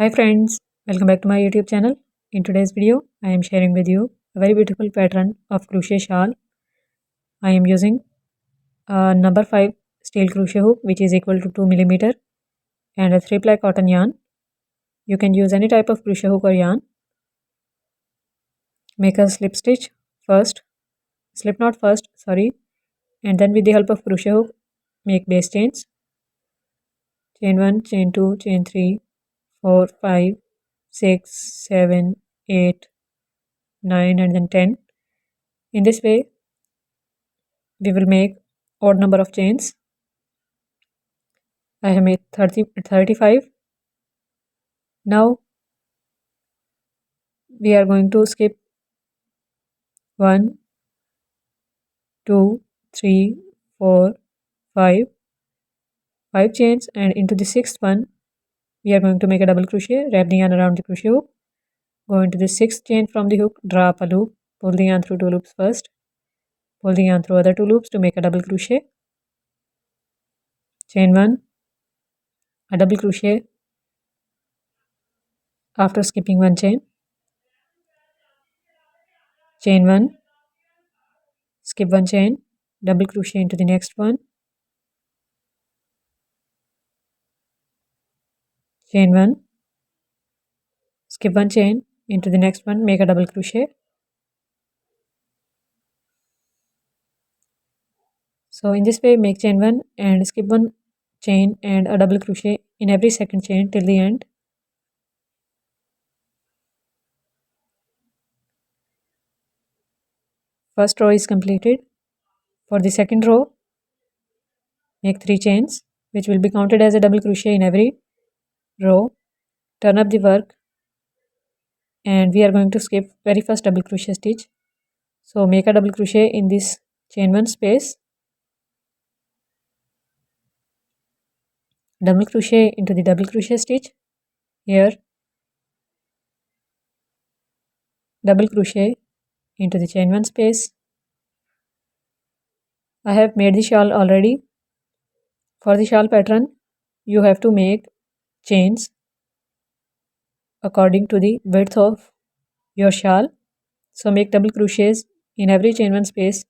Hi friends, welcome back to my YouTube channel. In today's video, I am sharing with you a very beautiful pattern of crochet shawl. I am using a number 5 steel crochet hook which is equal to 2 mm and a 3-ply cotton yarn. You can use any type of crochet hook or yarn. Make a slip knot first, and then with the help of crochet hook, make base chains. Chain 1, chain 2, chain 3, 4, 5, 6, 7, 8, 9 and then 10. In this way, we will make odd number of chains. I have made 35. Now we are going to skip 1, 2, 3, 4, 5 chains, and into the sixth one we are going to make a double crochet, wrap the yarn around the crochet hook, go into the sixth chain from the hook, draw up a loop, pull the yarn through 2 loops first, pull the yarn through other 2 loops to make a double crochet, chain 1, a double crochet after skipping 1 chain, chain 1, skip 1 chain, double crochet into the next one, chain 1, skip 1 chain, into the next one, make a double crochet. So in this way, make chain 1 and skip 1 chain and a double crochet in every second chain till the end. First row is completed. For the second row, make 3 chains which will be counted as a double crochet in every row. Turn up the work and we are going to skip very first double crochet stitch. So make a double crochet in this chain 1 space, double crochet into the double crochet stitch here, double crochet into the chain 1 space. I have made the shawl already. For the shawl pattern, you have to make chains according to the width of your shawl. So make double crochets in every chain 1 space.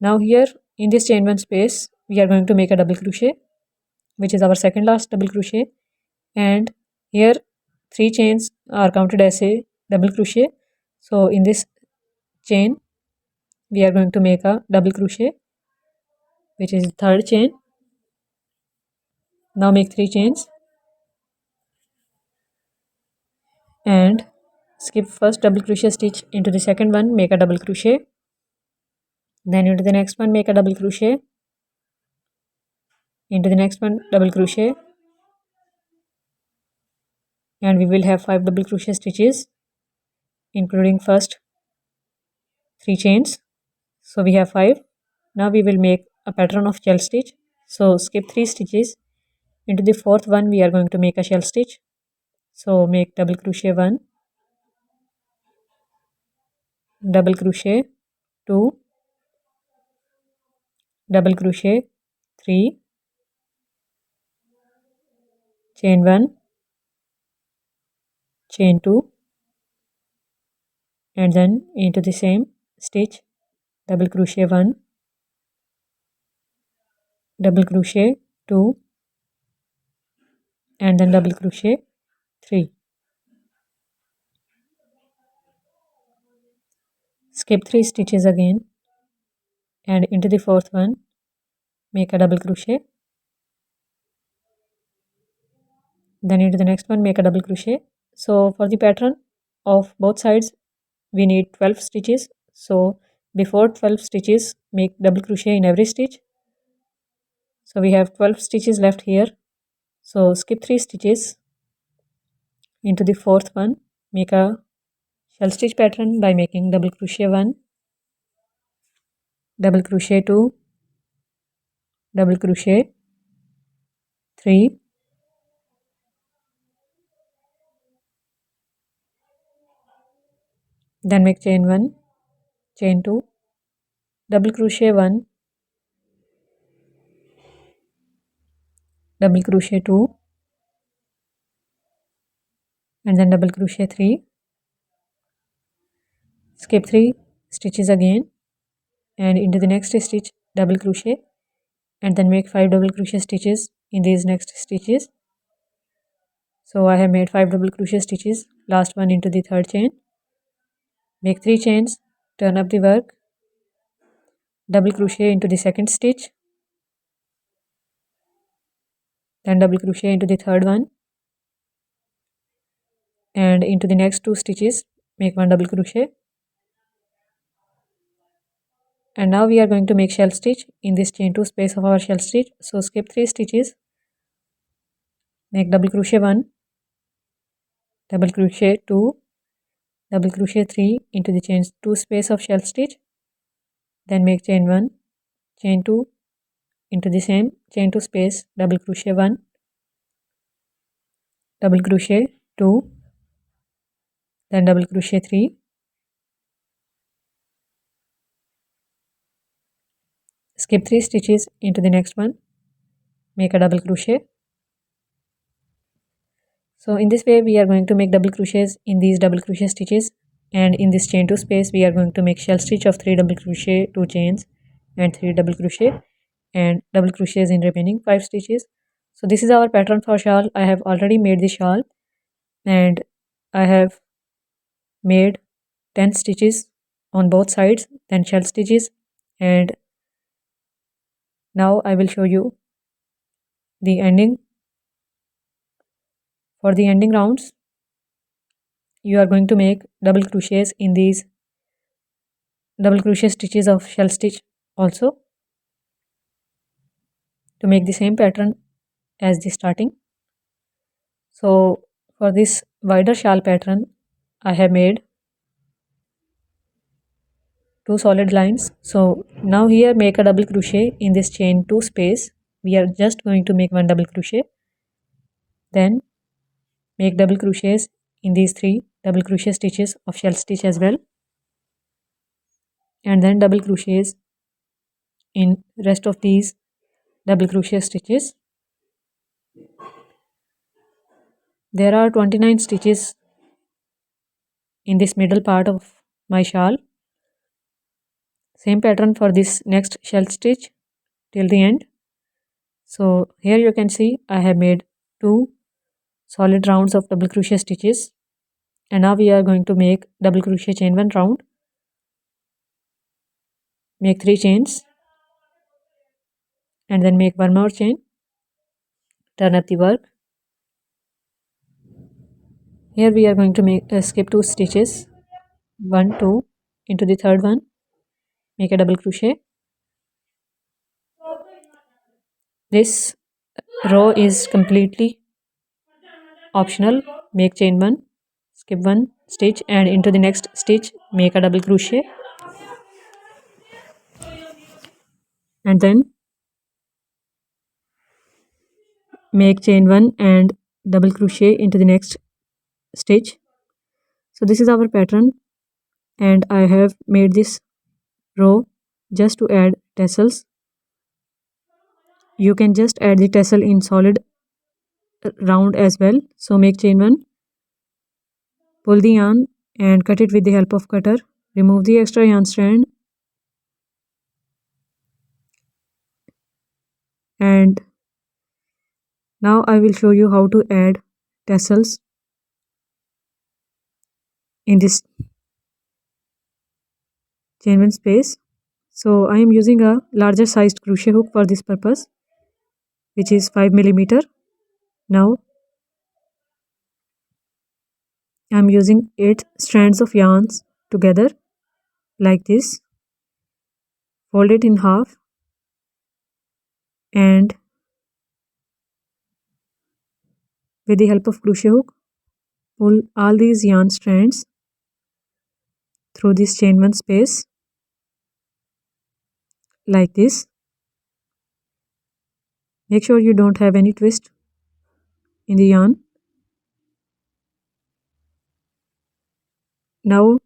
Now here in this chain 1 space, we are going to make a double crochet, which is our second last double crochet, and here 3 chains are counted as a double crochet. So in this chain we are going to make a double crochet, which is third chain. Now make 3 chains and skip first double crochet stitch, into the second one make a double crochet, then into the next one make a double crochet, into the next one double crochet, and we will have 5 double crochet stitches including first 3 chains. So we have 5. Now we will make a pattern of shell stitch. So skip 3 stitches, into the fourth one we are going to make a shell stitch. So make double crochet 1, double crochet 2, double crochet 3, chain 1, chain 2, and then into the same stitch double crochet 1, double crochet 2, and then double crochet 3. Skip 3 stitches again, and into the fourth one make a double crochet, then into the next one make a double crochet. So for the pattern of both sides we need 12 stitches. So before 12 stitches make double crochet in every stitch. So we have 12 stitches left here. So skip 3 stitches, into the fourth one make a shell stitch pattern by making double crochet 1, double crochet 2, double crochet 3, then make chain 1, chain 2, double crochet 1, double crochet 2, and then double crochet 3, skip 3 stitches again, and into the next stitch double crochet, and then make 5 double crochet stitches in these next stitches. So I have made 5 double crochet stitches, last one into the third chain, make 3 chains, turn up the work, double crochet into the second stitch, then double crochet into the third one, and into the next 2 stitches make 1 double crochet. And now we are going to make shell stitch in this chain 2 space of our shell stitch. So skip 3 stitches, make double crochet 1, double crochet 2, double crochet 3 into the chain 2 space of shell stitch, then make chain 1, chain 2 into the same chain 2 space, double crochet 1, double crochet 2, then double crochet 3, skip 3 stitches into the next one, make a double crochet. So in this way we are going to make double crochets in these double crochet stitches, and in this chain 2 space we are going to make shell stitch of 3 double crochet, 2 chains and 3 double crochet, and double crochets in remaining 5 stitches. So this is our pattern for shawl. I have already made the shawl and I have made 10 stitches on both sides, then shell stitches, and now I will show you the ending. For the ending rounds you are going to make double crochets in these double crochet stitches of shell stitch also to make the same pattern as the starting. So for this wider shawl pattern I have made 2 solid lines. So now here make a double crochet in this chain 2 space. We are just going to make 1 double crochet, then make double crochets in these 3 double crochet stitches of shell stitch as well, and then double crochets in rest of these double crochet stitches. There are 29 stitches in this middle part of my shawl. Same pattern for this next shell stitch till the end. So here you can see I have made 2 solid rounds of double crochet stitches, and now we are going to make double crochet chain 1 round, make 3 chains and then make 1 more chain, turn up the work. Here we are going to make skip 2 stitches, 1 2 into the third one, make a double crochet. This row is completely optional. Make chain 1, skip 1 stitch and into the next stitch make a double crochet, and then make chain 1 and double crochet into the next stitch. So this is our pattern, and I have made this row just to add tassels. You can just add the tassel in solid round as well. So make chain 1, pull the yarn and cut it with the help of cutter, remove the extra yarn strand and now I will show you how to add tassels in this chain 1 space. So I am using a larger sized crochet hook for this purpose, which is 5 millimeter. Now I am using 8 strands of yarns together like this, fold it in half and with the help of crochet hook pull all these yarn strands through this chain 1 space like this. Make sure you don't have any twist in the yarn. Now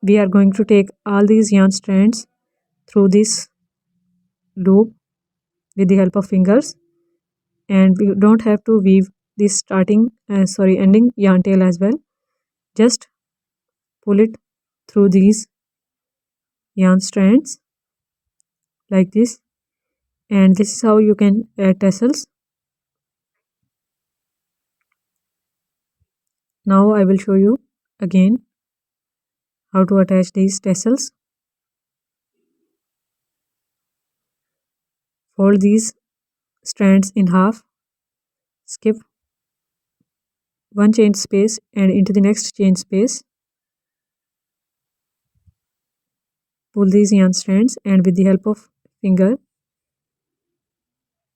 we are going to take all these yarn strands through this loop with the help of fingers, and we don't have to weave this ending yarn tail as well. Just pull it through these yarn strands like this, and this is how you can add tassels. Now I will show you again how to attach these tassels. Fold these strands in half, skip one chain space and into the next chain space. Pull these yarn strands and with the help of finger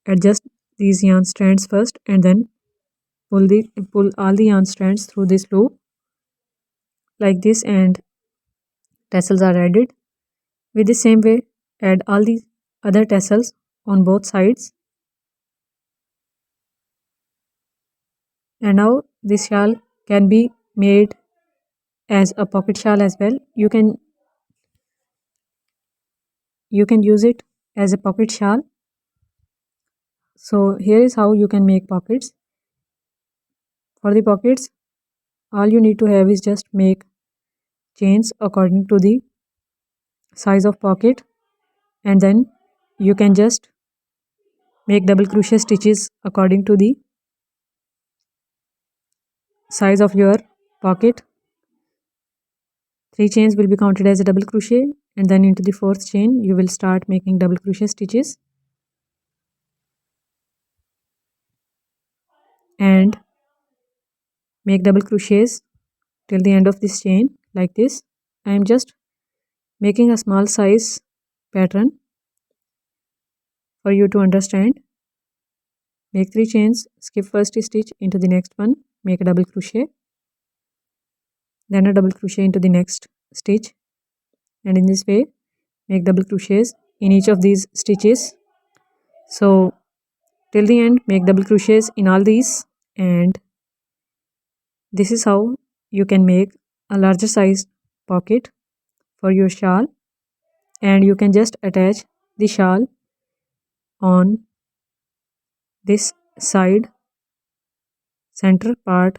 adjust these yarn strands first and then pull all the yarn strands through this loop like this, and tassels are added. With the same way, add all the other tassels on both sides. And now this shawl can be made as a pocket shawl as well. You can use it as a pocket shawl. So here is how you can make pockets. For the pockets, all you need to have is just make chains according to the size of pocket, and then you can just make double crochet stitches according to the size of your pocket. 3 chains will be counted as a double crochet, and then into the 4th chain you will start making double crochet stitches and make double crochets till the end of this chain like this. I am just making a small size pattern for you to understand. Make 3 chains, skip first stitch into the next one, make a double crochet, then a double crochet into the next stitch, and in this way make double crochets in each of these stitches. So till the end make double crochets in all these, and this is how you can make a larger size pocket for your shawl. And you can just attach the shawl on this side center part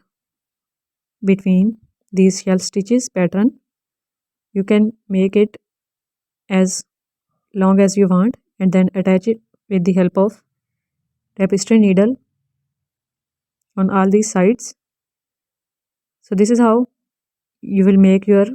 between these shell stitches pattern. You can make it as long as you want and then attach it with the help of tapestry needle on all these sides. So this is how you will make your